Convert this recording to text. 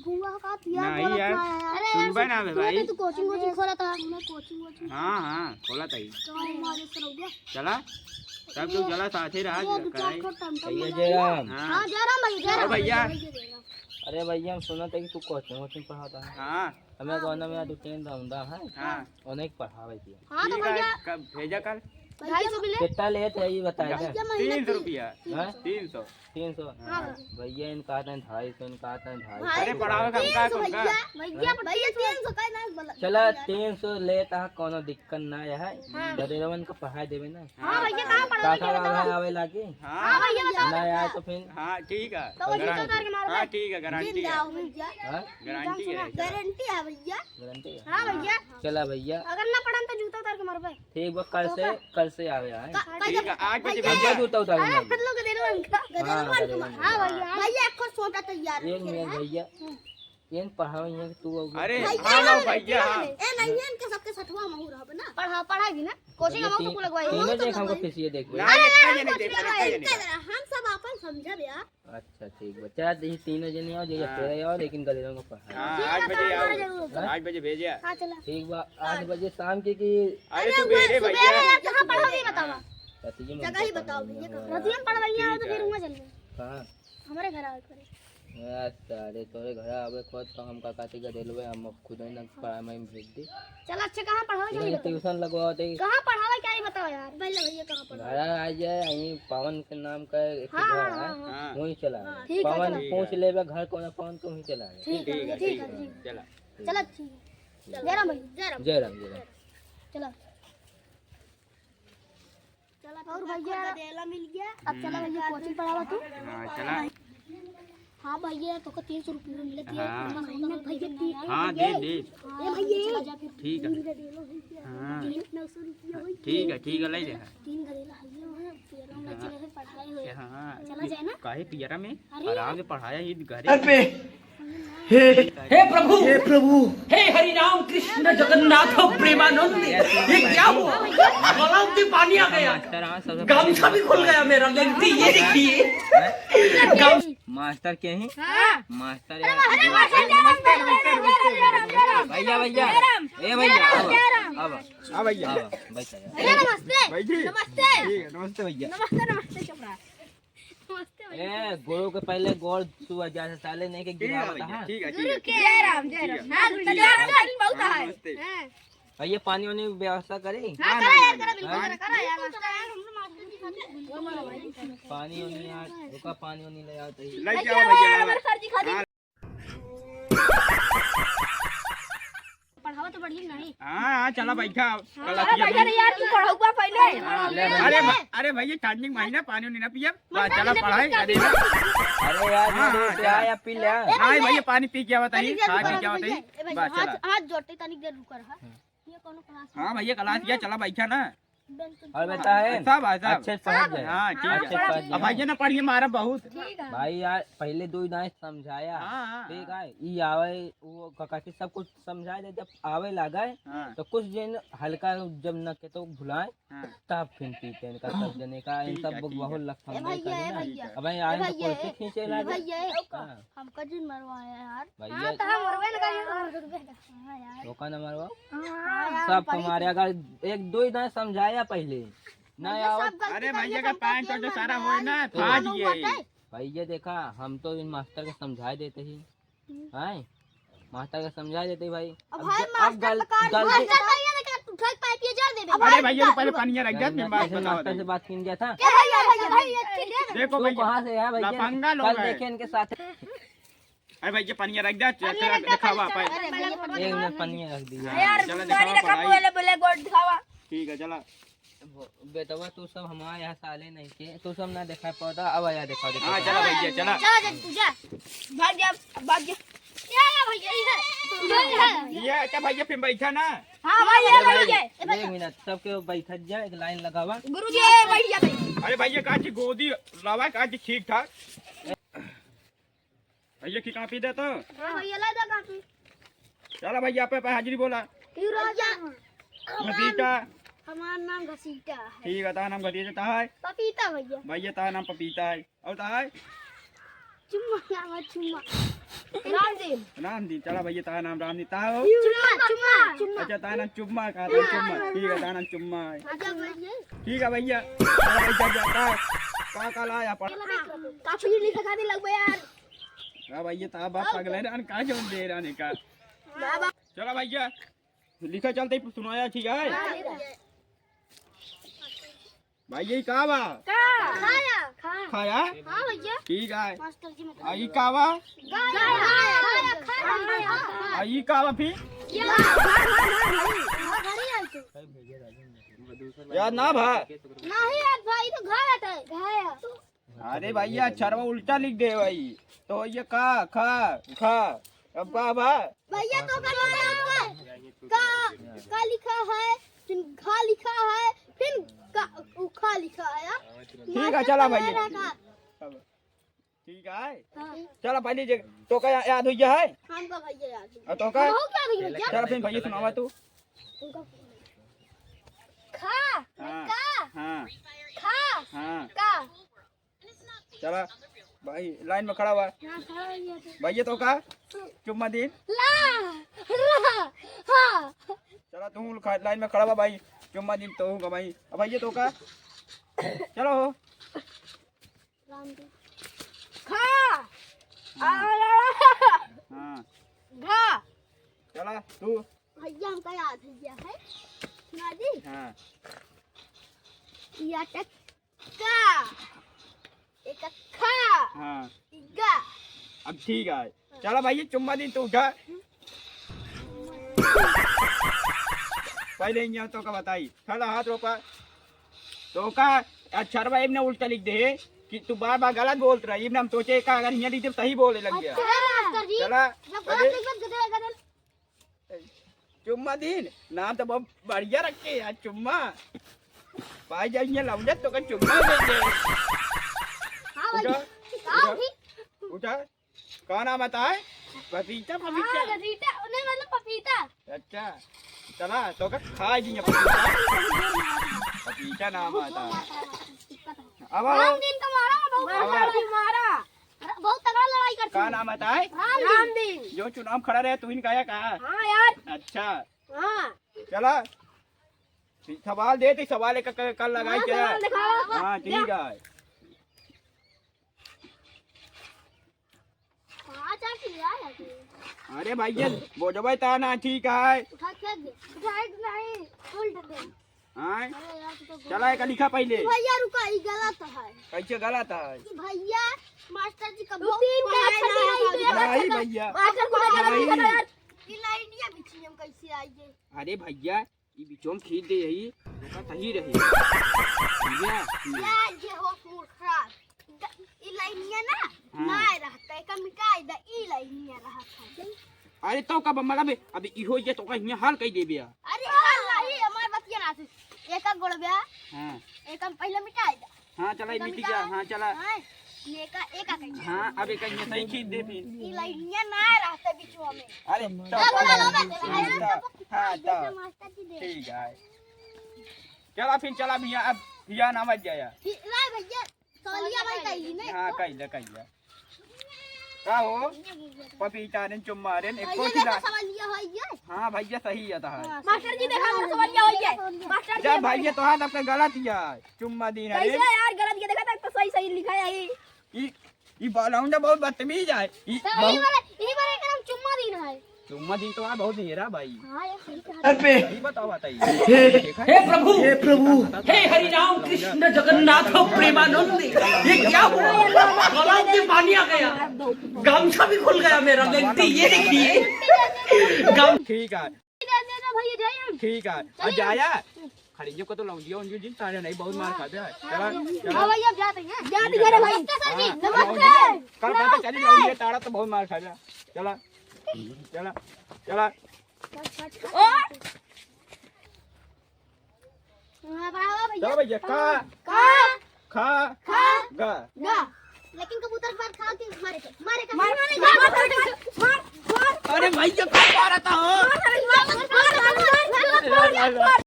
घुमा का पिया नहीं यार, सुनबे ना बे भाई। तू कोचिंग खोला था। तूने कोचिंग हाँ खोला था ही। तो हमारे से हो गया। चला सब तू चला साथ ही रहा भैया जयराम। हां जयराम भैया। अरे भैया हम सुना था कि तू कोचिंग पढ़ाता है। हाँ हमें गाँव में आज ट्रेन राउंडा है। हाँ उन्हें पढ़ावे दिया। हां तो भैया कब भेजा कल? 250 मिले। कितना लेट है ये बताइए। 300 रुपया। 300 300। भैया इनका आता है 250, इनका आता है 250। अरे पढ़ावे का भैया भैया 300 का ना बोला। चला 300 लेता कोनो दिक्कत ना है। गदेरवन का पढ़ाई देवे ना। हां भैया कहां पढ़ा काका आवे लागे। हाँ भैया बताओ ना यार तो फिर। हाँ ठीक है। तो वही तो करके मारो। हाँ ठीक है, गारंटी है। हाँ गारंटी है। गारंटी है भैया। गारंटी है। हां भैया चला भैया अगर ना पढ़न तो जूता उतार के मारो भाई। ठीक बा कल से आवे है। ठीक है, 8 बजे भैया भेजा। जूता उतार अरे फिर लोग दे दो इनका। हां भैया भैया एक को सोटा तैयार एक मिनट भैया ये पढ़ावे ये तू अरे हाँ भैया। ए नहीं है इनके सबके 60वां महूर है ना। पढ़ाई भी ना कोचिंग हम तो लगवाई। तीनों देख हमको फीसिए देख। ना इतना जने दे। हम सब अपन समझा भैया। अच्छा ठीक बच्चा ये तीनों जने आओ ये तेरे आओ लेकिन गलेरों को पढ़ा। हाँ 8 बजे आओ। 8 बजे भेजिए। हां चला ठीक बा 8 बजे शाम की अरे तू भेजे भैया। कहां पढ़ाओगे बताओ। जगह ही बताओ भैया। रतियन पढ़वाइए तो फिर वहां चल। कहां? हमारे घर आवे करे। अरे तोरे घर आवे खुद तो हम काका ती गदेलवे हम खुद ही ना पढ़ाई में भेज दी। चल अच्छा कहां पढ़ाओगे? ट्यूशन लगवाते। कहां पढ़ावे क्या ही बताओ यार। पहले भैया कहां पढ़ाओ? घर आ जाए यहीं पवन के नाम का एक घर है वहीं चला। ठीक है, पवन पूछ लेबे घर कौन है पवन तुम ही चला। ठीक है ठीक है चला चला ठीक है। जयराम भैया जयराम चला चला और भैया गदेला मिल गया। अब चला भैया कोचिंग पढ़ावा तू। हाँ चला। हाँ भैया तो को 300 रुपये मिले थे। हाँ हाँ दे दे। ए भैया ठीक है। हाँ 900 रुपये होई। ठीक है ले ले। 3 गदेला है तेरा में चले से पढ़ाई होई। हाँ चला जाए ना। काहे पियरा में आराम से पढ़ाया ही घरे। हे प्रभु हे हरि राम कृष्ण जगन्नाथ प्रेमानंद ये क्या हुआ? गलाव में पानी आ गया, गामछा भी खुल गया मेरा। लगती ये देखिए मास्टर के ही मास्टर भैया भैया ए भैया अब हाँ भैया। नमस्ते नमस्ते ठीक है, नमस्ते भैया। नमस्ते चपड़ा ए गुरु के पहले गोड़ सुबह जैसे साले नहीं के गिरा होता है। ठीक है जयराम जयराम हां जयराम बहुत है। भैया पानी वानी व्यवस्था करी। हां करा यार करा बिल्कुल करा यार पानी वानी यार रुका पानी वानी ले आओ तो ले जाओ भैया। मेरे सर जी खा दी। पढ़ावा तो बढ़िया नहीं। हाँ चला बैठा। अरे यार तू पढ़ाऊगा पहले। अरे भैया चार्जिंग महीना पानी नहीं ना पिया। चला पढ़ाई करे ना। अरे यार आया पी ले। हाँ भैया पानी पी क्या बताइए। खा पी क्या बताइए। बस चला। हाथ जोड़ते तनिक देर रुक रहा। ये कौन क्लास? हाँ भैया क्लास किया चला बैठा ना। और बता है सब अच्छे से समझ जाए। हाँ ठीक अच्छे से है। समझ अब जाए। भैया ना पढ़िए मारा बहुत। भाई यार पहले 2 दाएं समझाया ठीक है ये आवे वो ककाती सब कुछ समझाए दे। जब आवे लगा तो कुछ दिन हल्का जब न के तो भुलाए तब फिर पीते इनका सब जने का इन सब बहुत लगता है। अब आए तो कुर्सी खींचे लगे। हमका जिन मरवाया यार। भैया तो हम मरवे ना यार। रोका न मरवा सब तुम्हारे अगर 1-2 दाएं समझाया पहले ना आवत। अरे भैया का पैंट तो सारा हो ना फाज ये। भैया देखा हम तो इन मास्टर के समझा देते ही हैं मास्टर के समझा देते भाई। अब गलती अरे भैया तो पहले पानी रख दिया मास्टर से बात की गया था। देखो तो भैया कहाँ से है भैया लफंगा लोग कल हैं। देखे इनके साथ। अरे भैया पानी रख दिया दिखावा। 1 मिनट पानी रख दिया। चलो दिखावा। ठीक है चला। बेटवा तू सब हमारे यहाँ साले नहीं थे तू सब ना देखा पौधा अब आया देखा हाँ चला भैया चला। ये अच्छा भैया फिर बैठा ना। 1 मिनट सबके बैठ जाए एक लाइन लगावा। अरे भैया काची गोदी लावा काची ठीक ठाक। भैया की कापी दे तो। चला भैया पे हाजिरी बोला। घसीटा। हमारा नाम घसीटा है। ठीक है ताहा नाम घसीटा है। पपीता भैया। भैया ताहा नाम पपीता है और ताहा है। चुम्मा क्या मत चुम्मा रामदीन रामदीन चला भैया तारा नाम रामदीन ता हो चुम्मा चुम्मा चुम्मा अच्छा तारा नाम चुम्मा का था चुम्मा ठीक है तारा नाम चुम्मा है ठीक है भैया चला भैया का लाया पढ़ काफी लिखा खाने लग गया यार हां भैया ता बाप पागल है अन का जोन दे रहने का चला भैया लिखा चलते ही सुनाया ठीक है भैया ये का बा खाया खाया हां भैया ठीक है मास्टर जी में आई का बा खाया खाया आई का बा फिर याद ना भा नहीं यार भाई तो घाया था घाया अरे भैया अक्षरवा उल्टा लिख दे भाई तो ये का खा खा अब का भा भैया तो का लिखा है फिर घा लिखा है फिर का उखा लिखा है ठीक है चला भैया ठीक है चला पहले जे तो का याद हो गया है हमको भैया याद और तो का हो क्या भैया चल फिर भैया सुनावा तू खा हाँ का हाँ खा हाँ का चला भाई लाइन में खड़ा हुआ भैया तो का चुम्मा दिन ला ला हाँ चला तू लाइन में खड़ा हुआ भाई चुम्मा दिन तो होगा भाई अब भैया तो का चलो हो खा हाँ घा चला तू भैया हमका याद हो गया है सुना दी हाँ या टक्का एक खा हाँ गा अब ठीक है चला भैया चुम्मा दिन तू उठा पहले यहाँ तो का बताई खड़ा हाथ रोका तो का अच्छा भाई ने उल्टा लिख दे कि तू बार बार गलत बोल रहा है हम सोचे का अगर यहाँ लिख दे सही बोलने लग गया मास्टर जी चला जब गलत लिखत गदे गदल चुम्मा दिन नाम तो बहुत बढ़िया रखे यार चुम्मा भाई जब ये लौजत तो का चुम्मा देंगे हां उठा भाई उठा उठा कौन नाम आता है पपीता पपीता हां गदीटा नहीं मतलब पपीता अच्छा चला तो का खा जी पपीता पपीता नाम आता है अब रामदीन का मारा बहुत मारा बहुत तगड़ा लड़ाई करती का नाम आता है रामदीन जो चुनाव खड़ा रहे तू इन काया कहा हां यार अच्छा हां चला सवाल दे थे सवाल एक कल लगाई क्या हाँ ठीक है अरे भैया वो जब था ना ठीक है उठा के दे उठा नहीं उल्टा दे हाँ अरे यार तो चला एक लिखा पहले भैया रुका ये गलत है कैसे गलत है कि भैया मास्टर जी का बहुत नहीं भैया मास्टर को नहीं। यार ये लाइनिया बिछी हम कैसे आइए अरे भैया ये बिचों खींच दे यही तो सही रहे भैया यार ये हो मूर्खा ये लाइनिया ना ना रहता है का मिटाई दा ई लाइनिया रहता है अरे तो कब मतलब अभी इहो ये तो कहीं हाल कह दे बिया अरे नहीं हमारे बतिया ना से एक गोड़ बया हाँ एक हम पहले मिटाई दा हाँ चला मिट गया हाँ चला एक का कहीं हाँ अभी कहीं सही खींच दे फिर ई लाइनिया ना रहता बीचो में अरे हाँ तो मास्टर जी दे ठीक है चला फिर चला भैया अब भैया ना मत जाया ला भैया सोलिया भाई कही नहीं हाँ कही का हो पपीता ने चुम्मा रे एक को भैया खिला देखो सवालिया है ये हाँ भैया सही है था मास्टर जी देखा हमर सवालिया है ये मास्टर जब भैया तो हाथ आपका गलत ही है चुम्मा दी है कैसे यार गलत ये देखा था तो सही सही लिखा है ये बालाउंडा बहुत बदतमीज है यही बार एक हम चुम्मा दिन है चुम्मा दिन तो बहुत हेरा भाई हां यार सही कहा ये बताओ बताइए हे प्रभु हे हरि राम कृष्ण जगन्नाथ प्रेमानंद ये क्या हुआ गलाव में पानी आ गया गामछा भी खुल गया मेरा लगती ये देखिए ठीक है भैया जाए हम ठीक है और जाया खरीदो को तो लौंडियो उन दिन तारे नहीं बहुत मार खाते हैं चला हां भैया अब जाते हैं जाते हैं भाई सर जी नमस्ते कल पता चली लौंडियो तारा तो बहुत मार खाया चला चला चला ओ चलो भैया खा खा गा लेकिन कबूतर पर खा के मारे अरे भैया क्या रहा था मार